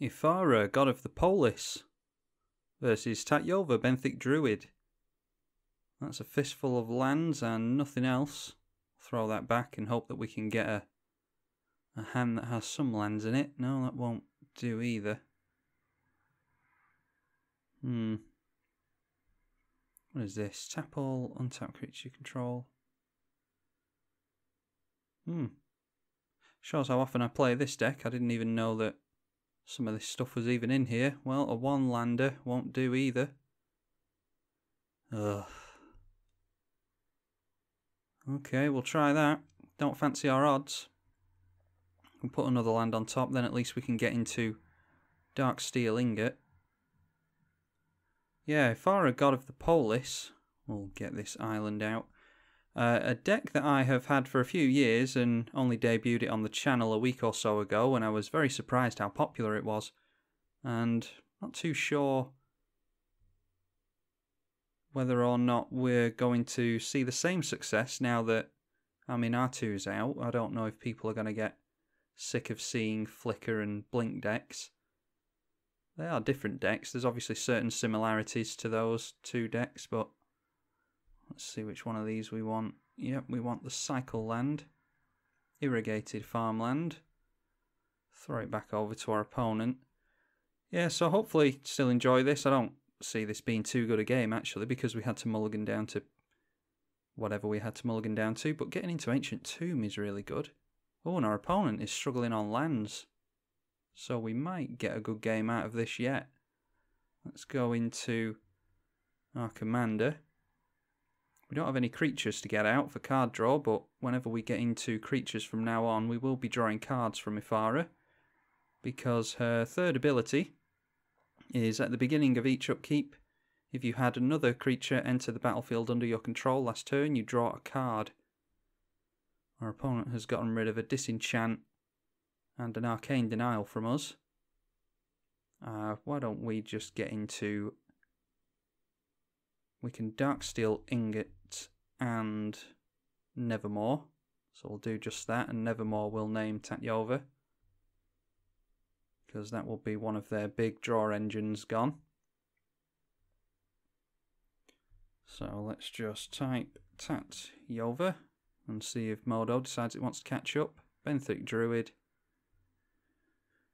Ephara, god of the Polis, versus Tatyova, benthic druid. That's a fistful of lands and nothing else. Throw that back and hope that we can get a hand that has some lands in it. No, that won't do either. What is this? Tap all, untap creature you control. Shows how often I play this deck. I didn't even know that some of this stuff was even in here. Well, a one-lander won't do either. Ugh. Okay, we'll try that. Don't fancy our odds. We'll put another land on top, then at least we can get into Dark Steel Ingot. Yeah, Ephara, god of the Polis. We'll get this island out. A deck that I have had for a few years and only debuted it on the channel a week or so ago, when I was very surprised how popular it was. And not too sure whether or not we're going to see the same success now that Aminatou's out. I don't know if people are going to get sick of seeing flicker and blink decks. They are different decks. There's obviously certain similarities to those two decks, but let's see which one of these we want. Yep, we want the cycle land. Irrigated farmland. Throw it back over to our opponent. Yeah, so hopefully still enjoy this. I don't see this being too good a game, actually, because we had to mulligan down to whatever we had to mulligan down to, but getting into Ancient Tomb is really good. Oh, and our opponent is struggling on lands, so we might get a good game out of this yet. Let's go into our commander. We don't have any creatures to get out for card draw, but whenever we get into creatures from now on, we will be drawing cards from Ephara, because her third ability is at the beginning of each upkeep. If you had another creature enter the battlefield under your control last turn, you draw a card. Our opponent has gotten rid of a disenchant and an arcane denial from us. Why don't we just get into... We can Darksteel Ingot and Nevermore. So we'll do just that, and Nevermore will name Tatyova, because that will be one of their big draw engines gone. So let's just type Tatyova and see if Modo decides it wants to catch up. Benthic Druid.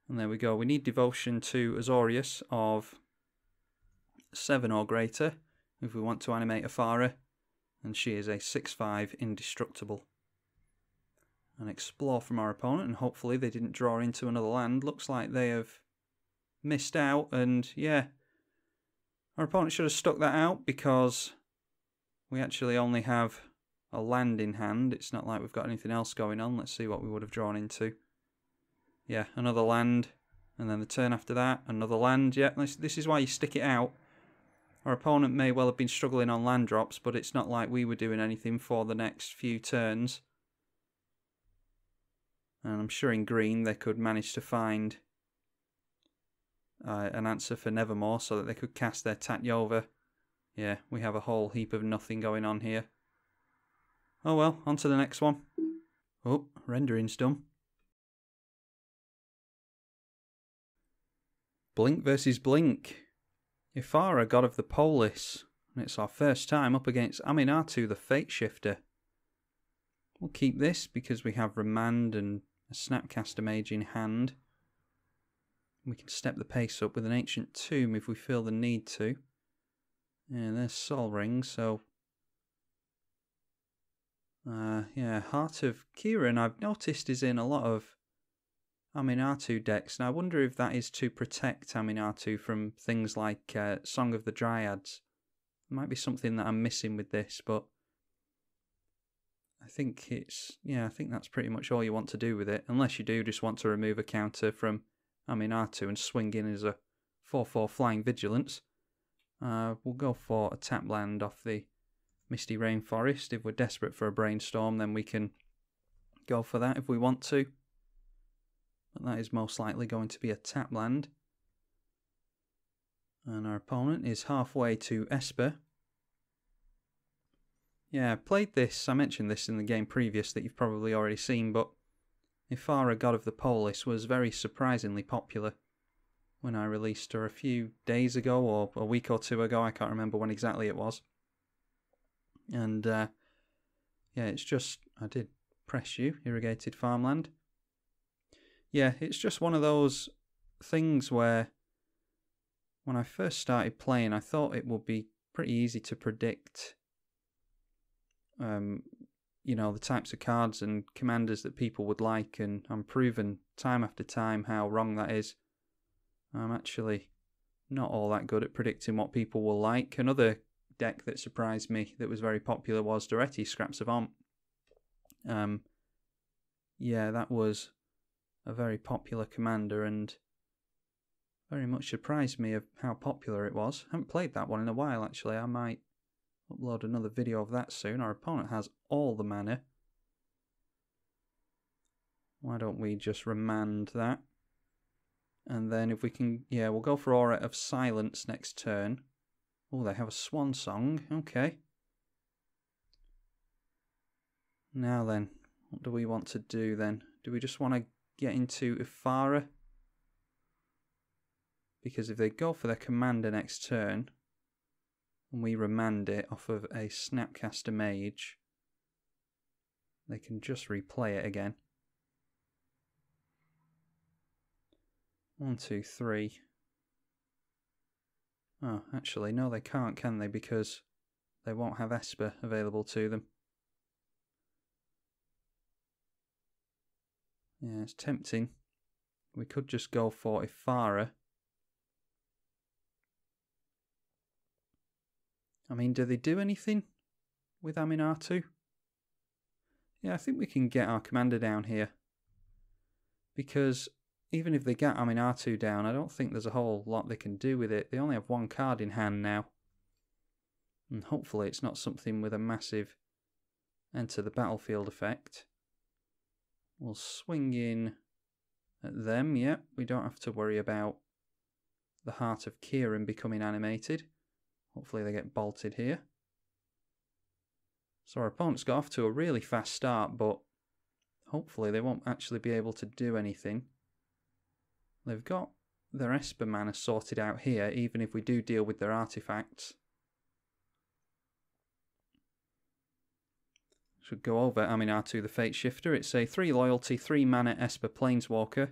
And there we go. We need Devotion to Azorius of 7 or greater if we want to animate Ephara, and she is a 6/5 indestructible. And explore from our opponent, and hopefully they didn't draw into another land. Looks like they have missed out, and yeah, our opponent should have stuck that out, because we actually only have a land in hand. It's not like we've got anything else going on. Let's see what we would have drawn into. Yeah, another land, and then the turn after that, another land. Yeah, this is why you stick it out. Our opponent may well have been struggling on land drops, but it's not like we were doing anything for the next few turns. And I'm sure in green they could manage to find an answer for Nevermore so that they could cast their Tatyova. Yeah, we have a whole heap of nothing going on here. Oh well, on to the next one. Oh, rendering's done. Blink versus Blink. Ephara, god of the Polis. And it's our first time up against Aminatou, the Fateshifter. We'll keep this because we have Remand and a Snapcaster Mage in hand. We can step the pace up with an Ancient Tomb if we feel the need to. Yeah, there's Sol Ring, so... yeah, Heart of Kieran, I've noticed, is in a lot of Aminatou decks, and I wonder if that is to protect Aminatou from things like Song of the Dryads. It might be something that I'm missing with this, but I think it's... yeah, I think that's pretty much all you want to do with it, unless you do just want to remove a counter from Aminatou and swing in as a 4/4 Flying Vigilance. We'll go for a tap land off the Misty Rainforest. If we're desperate for a Brainstorm, then we can go for that if we want to. But that is most likely going to be a tap land. And our opponent is halfway to Esper. Yeah, I played this, I mentioned this in the game previous that you've probably already seen, but Ephara, god of the Polis, was very surprisingly popular. when I released her a few days ago or a week or two ago. I can't remember when exactly it was. And yeah, it's just, I did press you, irrigated farmland. Yeah, it's just one of those things where when I first started playing, I thought it would be pretty easy to predict, you know, the types of cards and commanders that people would like, and I'm proven time after time how wrong that is. I'm actually not all that good at predicting what people will like. Another deck that surprised me that was very popular was Doretti Scraps of Omp. Yeah, that was a very popular commander and very much surprised me of how popular it was. I haven't played that one in a while, actually. I might upload another video of that soon. Our opponent has all the mana. Why don't we just remand that? And then if we can, yeah, we'll go for Aura of Silence next turn. Oh, they have a Swan Song. Okay. Now then, what do we want to do then? Do we just want to get into Ephara? Because if they go for their commander next turn, and we remand it off of a Snapcaster Mage, they can just replay it again. 1, 2, 3. Oh, actually, no, they can't, can they? Because they won't have Esper available to them. Yeah, it's tempting. We could just go for Ephara. I mean, do they do anything with Aminatou? Yeah, I think we can get our commander down here. Because even if they get Aminatou down, I don't think there's a whole lot they can do with it. They only have one card in hand now. And hopefully it's not something with a massive enter the battlefield effect. We'll swing in at them, yep. We don't have to worry about the Heart of Kieran becoming animated. Hopefully they get bolted here. So our opponent's got off to a really fast start, but hopefully they won't actually be able to do anything. They've got their Esper mana sorted out here, even if we do deal with their artifacts. Should go over Aminatou the Fateshifter. It's a 3 loyalty, 3 mana Esper Planeswalker.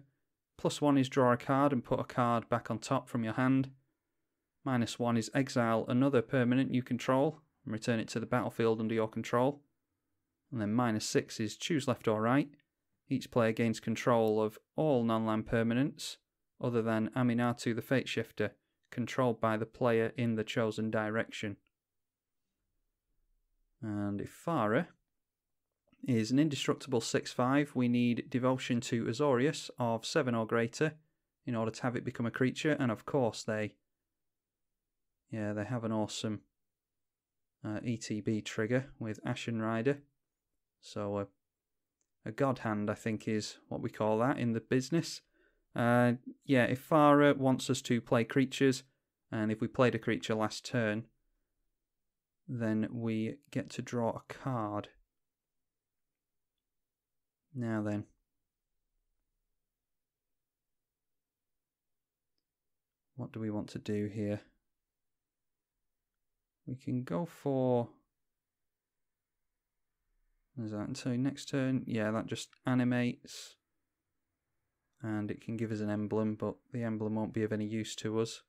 +1 is draw a card and put a card back on top from your hand. -1 is exile another permanent you control and return it to the battlefield under your control. And then -6 is choose left or right. Each player gains control of all non-land permanents other than Aminatou the Fateshifter, controlled by the player in the chosen direction. And Ephara is an indestructible 6/5. We need Devotion to Azorius of 7 or greater in order to have it become a creature, and of course they have an awesome ETB trigger with Ashen Rider. So a God Hand, I think, is what we call that in the business. Yeah, Ephara wants us to play creatures, and if we played a creature last turn, then we get to draw a card. Now then. What do we want to do here? We can go for... Is that so next turn? Yeah, that just animates. And it can give us an emblem, but the emblem won't be of any use to us.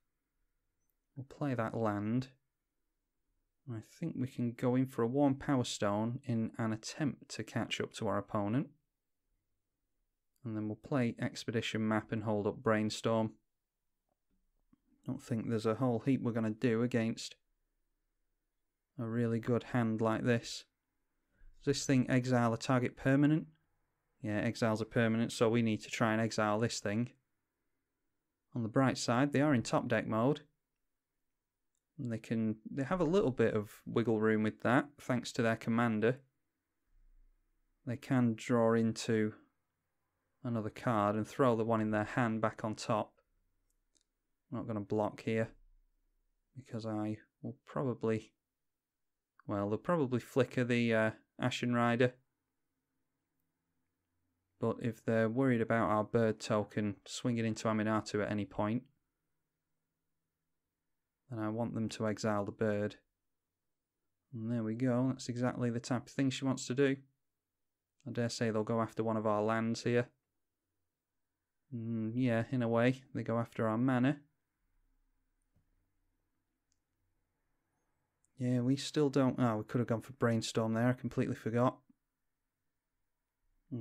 We'll play that land. I think we can go in for a Warm Power Stone in an attempt to catch up to our opponent. And then we'll play Expedition Map and hold up Brainstorm. Don't think there's a whole heap we're going to do against a really good hand like this. Does this thing exile a target permanent? Yeah, exiles a permanent, so we need to try and exile this thing. On the bright side, they are in top deck mode. And they have a little bit of wiggle room with that, thanks to their commander. They can draw into another card and throw the one in their hand back on top. I'm not going to block here because I will probably... Well, they'll probably flicker the Ashen Rider. But if they're worried about our bird token swinging into Aminatou at any point, then I want them to exile the bird. And there we go, that's exactly the type of thing she wants to do. I dare say they'll go after one of our lands here. Yeah, in a way, they go after our manor. Yeah, we still don't... Oh, we could have gone for Brainstorm there, I completely forgot.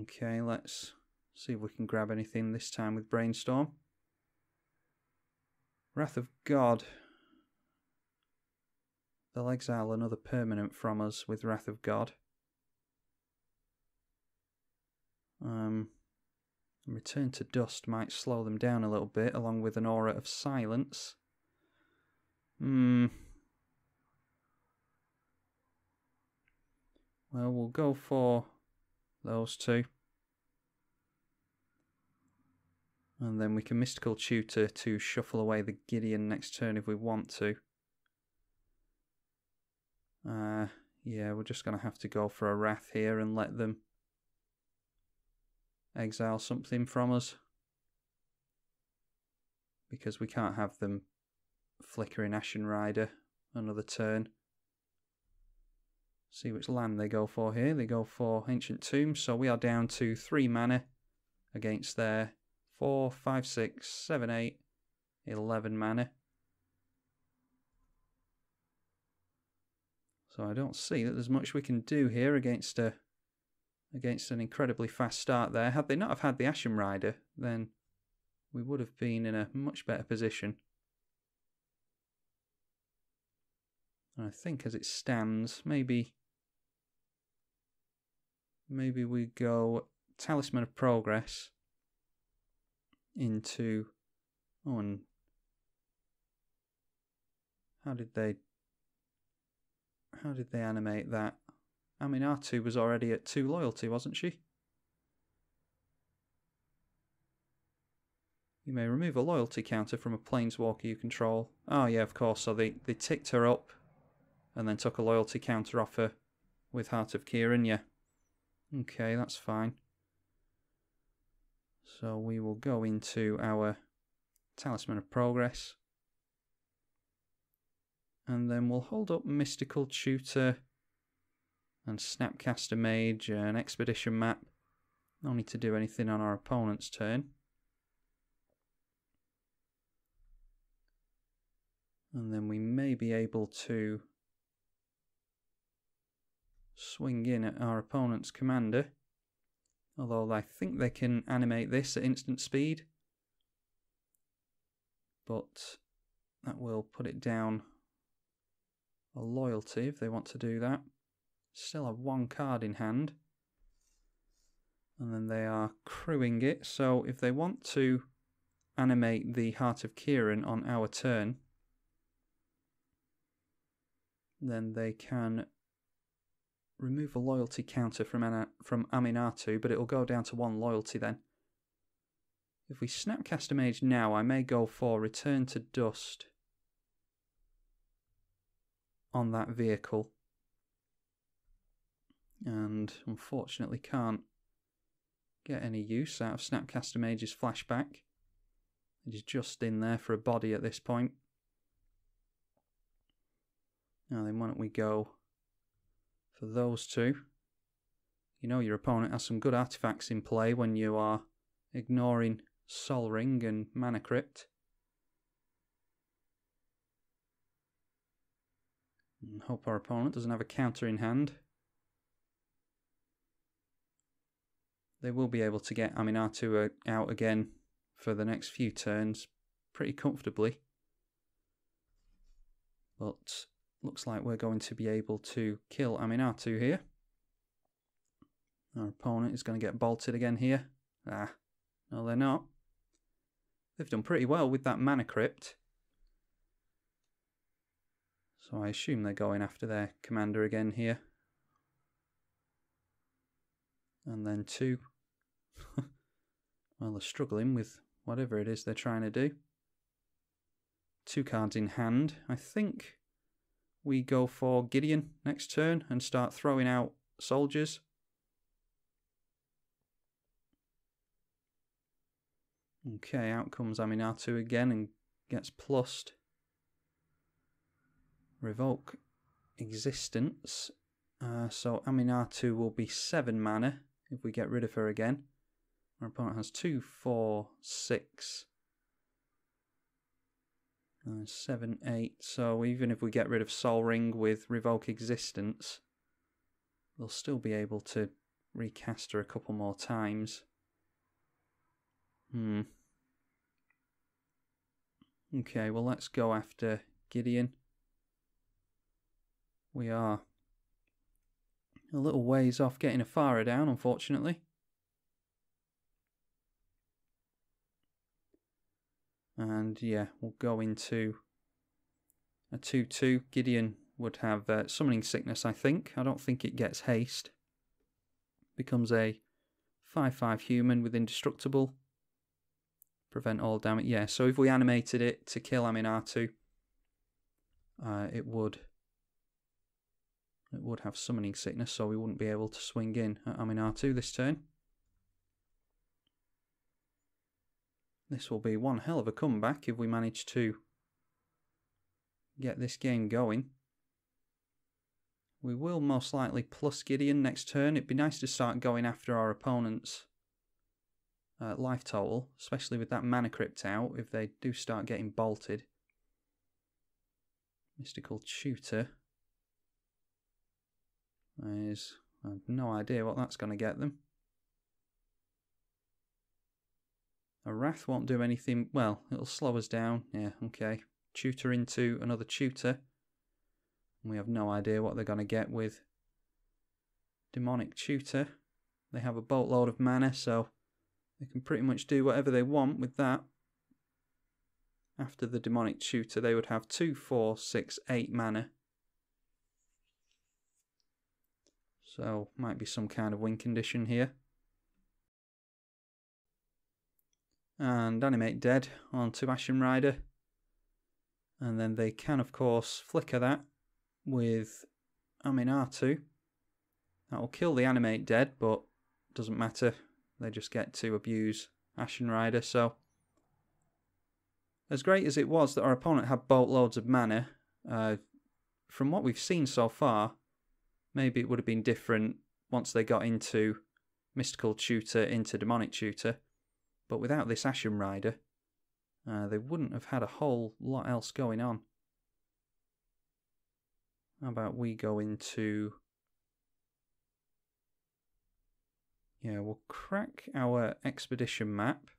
Okay, let's see if we can grab anything this time with Brainstorm. Wrath of God. They'll exile another permanent from us with Wrath of God. Return to Dust might slow them down a little bit, along with an Aura of Silence. Well, we'll go for those two. And then we can Mystical Tutor to shuffle away the Gideon next turn if we want to. Yeah, we're just going to have to go for a Wrath here and let them exile something from us. Because we can't have them flickering Ashen Rider another turn. See which land they go for here. They go for Ancient Tomb, so we are down to 3 mana against their 4, 5, 6, 7, 8, 11 mana. So I don't see that there's much we can do here against an incredibly fast start there. Had they not have had the Ashen Rider, then we would have been in a much better position. And I think as it stands, maybe we go Talisman of Progress into... Oh, and how did they animate that? Aminatou was already at 2 loyalty, wasn't she? You may remove a loyalty counter from a planeswalker you control. Oh yeah, of course, so they ticked her up and then took a loyalty counter off her with Heart of Kieran, yeah. Okay, that's fine. So we will go into our Talisman of Progress. And then we'll hold up Mystical Tutor and Snapcaster Mage and Expedition Map. No need to do anything on our opponent's turn. And then we may be able to swing in at our opponent's commander. Although I think they can animate this at instant speed. But that will put it down a loyalty if they want to do that. Still have 1 card in hand. And then they are crewing it. So if they want to animate the Heart of Kieran on our turn, then they can remove a loyalty counter from Aminatou, but it will go down to 1 loyalty then. If we Snapcaster Mage now, I may go for Return to Dust on that vehicle. And unfortunately can't get any use out of Snapcaster Mage's flashback. It is just in there for a body at this point. Now then, why don't we go for those two? You know your opponent has some good artifacts in play when you are ignoring Sol Ring and Mana Crypt. And hope our opponent doesn't have a counter in hand. They will be able to get Aminatou out again for the next few turns pretty comfortably. But looks like we're going to be able to kill Aminatou here. Our opponent is going to get bolted again here. Ah, no they're not. They've done pretty well with that Mana Crypt. So I assume they're going after their commander again here. And then 2. Well, they're struggling with whatever it is they're trying to do. 2 cards in hand. I think we go for Gideon next turn and start throwing out soldiers. Okay, out comes Aminatou again and gets plussed. revoke existence. So Aminatou will be 7 mana if we get rid of her again. Our opponent has 2, 4, 6, 7, 8. So even if we get rid of Sol Ring with revoke existence, they'll still be able to recast her a couple more times. Okay, well let's go after Gideon. We are a little ways off getting Ephara down, unfortunately. And yeah, we'll go into a 2-2. Gideon would have Summoning Sickness, I think. I don't think it gets haste. Becomes a 5/5 human with Indestructible. Prevent all damage. Yeah, so if we animated it to kill Aminatou, it would have Summoning Sickness, so we wouldn't be able to swing in at Aminatou this turn. This will be one hell of a comeback if we manage to get this game going. We will most likely plus Gideon next turn. It'd be nice to start going after our opponent's life total, especially with that mana crypt out, if they do start getting bolted. Mystical Tutor is... I have no idea what that's going to get them. A Wrath won't do anything. Well, it'll slow us down. Yeah, okay. Tutor into another Tutor. We have no idea what they're going to get with Demonic Tutor. They have a boatload of mana, so they can pretty much do whatever they want with that. After the Demonic Tutor, they would have 2, 4, 6, 8 mana. So, might be some kind of win condition here. And Animate Dead onto Ashen Rider. And then they can, of course, flicker that with Aminatou. That will kill the Animate Dead, but doesn't matter. They just get to abuse Ashen Rider. So, as great as it was that our opponent had boatloads of mana, from what we've seen so far, maybe it would have been different once they got into Mystical Tutor, into Demonic Tutor. But without this Ashen Rider, they wouldn't have had a whole lot else going on. How about we go into... Yeah, we'll crack our expedition map.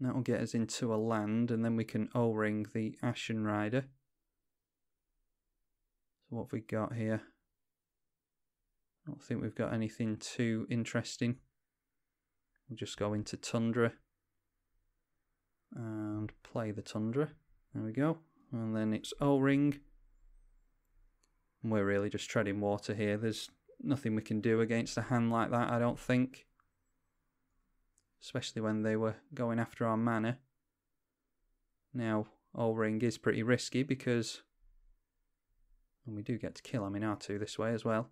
That will get us into a land, and then we can O-ring the Ashen Rider. So what have we got here? I don't think we've got anything too interesting. We'll just go into Tundra and play the Tundra. There we go. And then it's O-ring. And we're really just treading water here. There's nothing we can do against a hand like that, I don't think. Especially when they were going after our mana. Now, O-ring is pretty risky because... And we do get to kill Aminatou this way as well.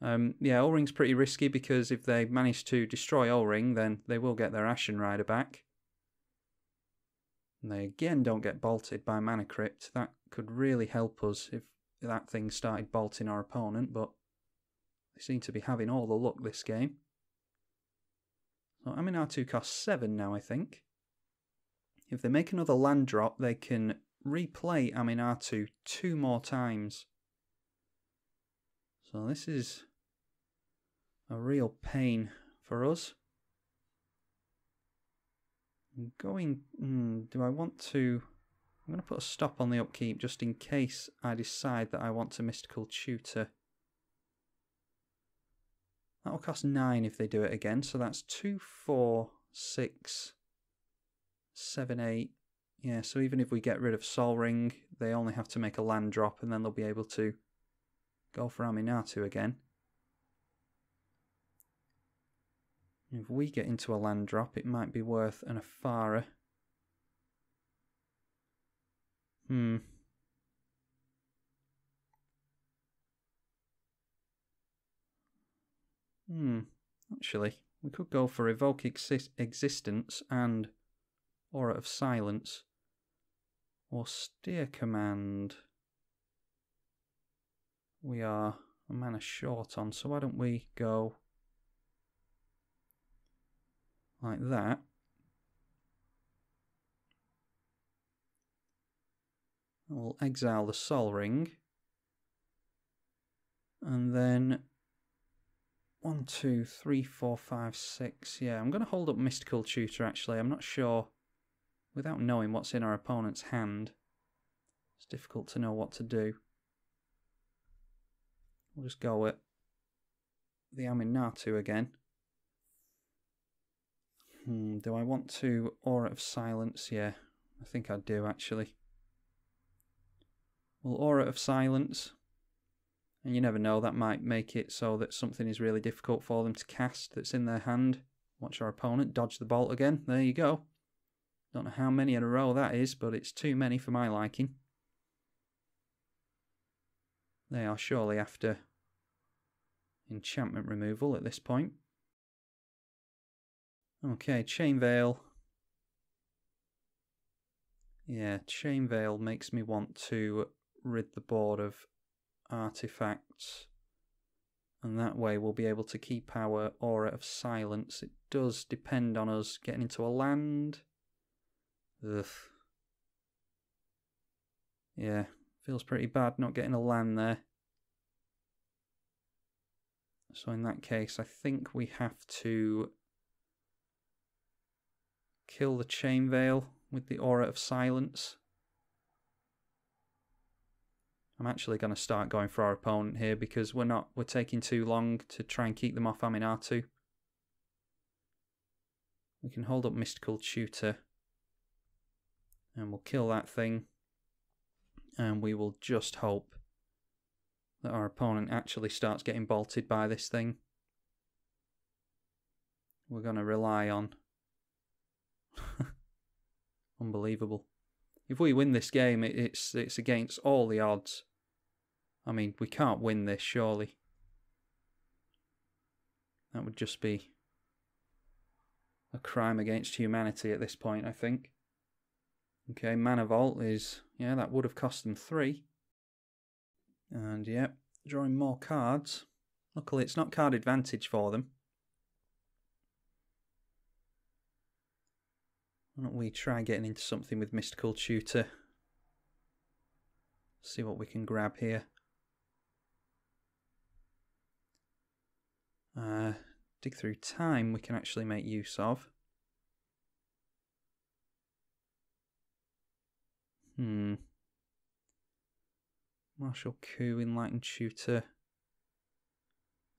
Yeah, O-ring's pretty risky because if they manage to destroy O-ring, then they will get their Ashen Rider back. And they again don't get bolted by Mana Crypt. That could really help us if that thing started bolting our opponent, but they seem to be having all the luck this game. So Aminatou costs 7 now, I think. If they make another land drop, they can replay Aminatou 2 more times. So this is a real pain for us. I'm going... do I want to... I'm going to put a stop on the upkeep just in case I decide that I want to Mystical Tutor. That'll cost 9 if they do it again. So that's 2, 4, 6, 7, 8. Yeah, so even if we get rid of Sol Ring, they only have to make a land drop and then they'll be able to go for Aminatou again. If we get into a land drop, it might be worth an Ephara. Actually, we could go for Evoke Existence and Aura of Silence. Austere Command. We are a mana short on, so why don't we go like that. We'll exile the Sol Ring. And then 1, 2, 3, 4, 5, 6. Yeah, I'm going to hold up Mystical Tutor actually. I'm not sure, without knowing what's in our opponent's hand, it's difficult to know what to do. We'll just go at the Aminatou again. Do I want to Aura of Silence? Yeah, I think I do actually. Well, Aura of Silence, and you never know, that might make it so that something is really difficult for them to cast that's in their hand. Watch our opponent dodge the bolt again. There you go. Don't know how many in a row that is, but it's too many for my liking. They are surely after enchantment removal at this point. Okay, Chain Veil. Yeah, Chain Veil makes me want to rid the board of artifacts, and that way we'll be able to keep our Aura of Silence. It does depend on us getting into a land. Ugh. Yeah, feels pretty bad not getting a land there. So in that case, I think we have to kill the Chain Veil with the Aura of Silence. I'm actually going to start going for our opponent here because we're taking too long to try and keep them off Aminatou. We can hold up Mystical Tutor and we'll kill that thing, and we will just hope that our opponent actually starts getting bolted by this thing. We're going to rely on unbelievable. If we win this game, it's against all the odds. I mean, we can't win this, surely. That would just be a crime against humanity at this point, I think. Okay, Mana Vault is... yeah, that would have cost them 3. And, yeah, drawing more cards. Luckily, it's not card advantage for them. Why don't we try getting into something with Mystical Tutor? See what we can grab here. Dig Through Time we can actually make use of. Martial Coup, Enlightened Tutor.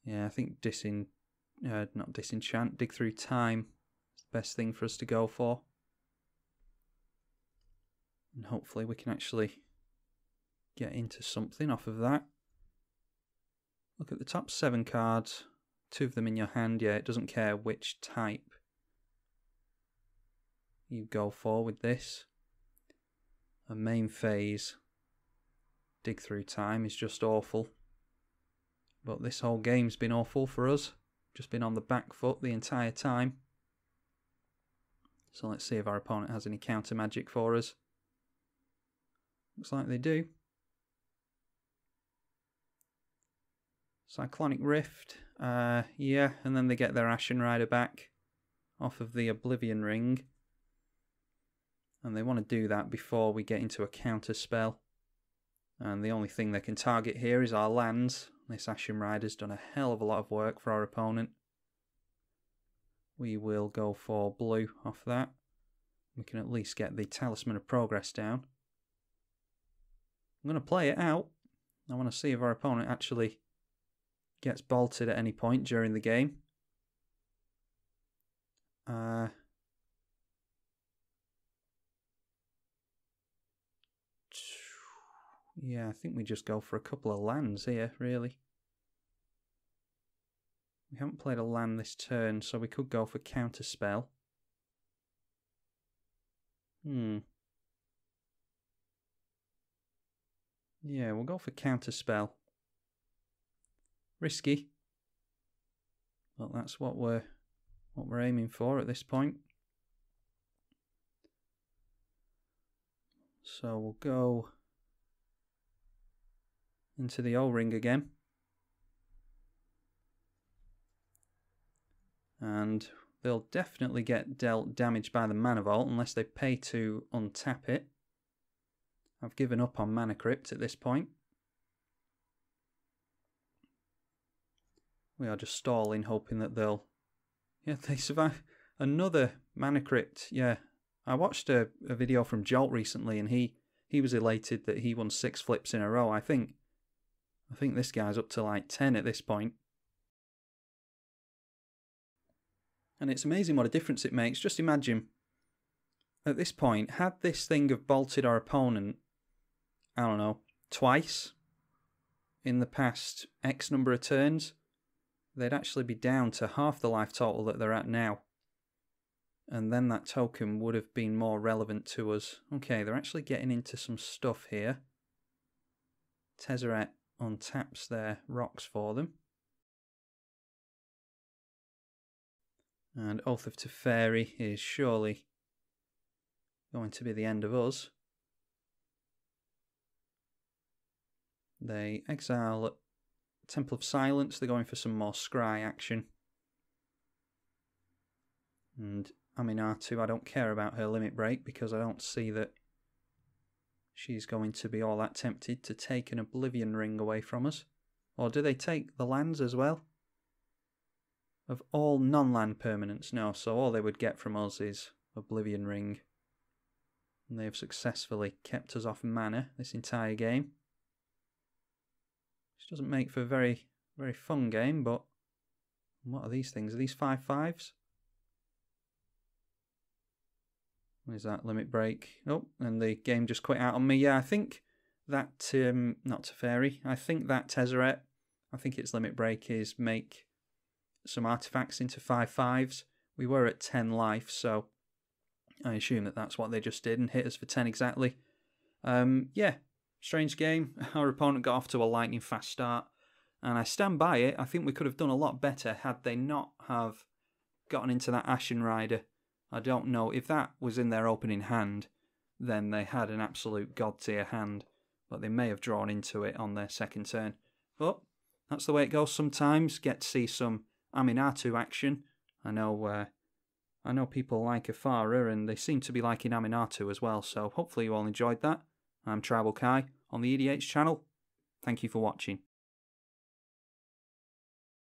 Yeah, I think not Disenchant, Dig Through Time is the best thing for us to go for. And hopefully we can actually get into something off of that. Look at the top 7 cards. 2 of them in your hand. Yeah, it doesn't care which type you go for with this. A main phase, Dig Through Time, is just awful. But this whole game's been awful for us. Just been on the back foot the entire time. So let's see if our opponent has any counter magic for us. Looks like they do. Cyclonic Rift. Yeah, and then they get their Ashen Rider back off of the Oblivion Ring. And they want to do that before we get into a counter spell. And the only thing they can target here is our lands. This Ashen Rider's done a hell of a lot of work for our opponent. We will go for blue off that. We can at least get the Talisman of Progress down. I'm going to play it out. I want to see if our opponent actually gets bolted at any point during the game. Yeah, I think we just go for a couple of lands here, really. We haven't played a land this turn, so we could go for Counterspell. Yeah, we'll go for Counterspell. Risky. But that's what we're aiming for at this point. So we'll go into the O-ring again. And they'll definitely get dealt damage by the Mana Vault unless they pay to untap it. I've given up on Mana Crypt at this point. We are just stalling, hoping that they'll... Yeah, they survive. Another Mana Crypt, yeah. I watched a video from Jolt recently, and he was elated that he won 6 flips in a row. I think this guy's up to like 10 at this point. And it's amazing what a difference it makes. Just imagine, at this point, had this thing have bolted our opponent, I don't know, twice in the past X number of turns, they'd actually be down to half the life total that they're at now. And then that token would have been more relevant to us. Okay, they're actually getting into some stuff here. Tezzeret untaps their rocks for them. And Oath of Teferi is surely going to be the end of us. They exile Temple of Silence. They're going for some more scry action. And Aminatou, I don't care about her limit break because I don't see that she's going to be all that tempted to take an Oblivion Ring away from us. Or do they take the lands as well? Of all non-land permanents, no. So all they would get from us is Oblivion Ring. And they have successfully kept us off mana this entire game. Which doesn't make for a very, very fun game, but what are these things? Are these 5/5s? What is that? Limit break. Oh, and the game just quit out on me. Yeah, I think that, not Teferi, I think that Tezzeret, I think its limit break is make some artifacts into 5/5s. We were at 10 life, so I assume that that's what they just did and hit us for 10 exactly. Yeah, strange game. Our opponent got off to a lightning fast start, and I stand by it. I think we could have done a lot better had they not have gotten into that Ashen Rider. I don't know if that was in their opening hand, then they had an absolute god tier hand, but they may have drawn into it on their second turn. But that's the way it goes sometimes. Get to see some Aminatou action. I know people like Ephara, and they seem to be liking Aminatou as well, so hopefully you all enjoyed that. I'm tribalkai on the EDH channel. Thank you for watching.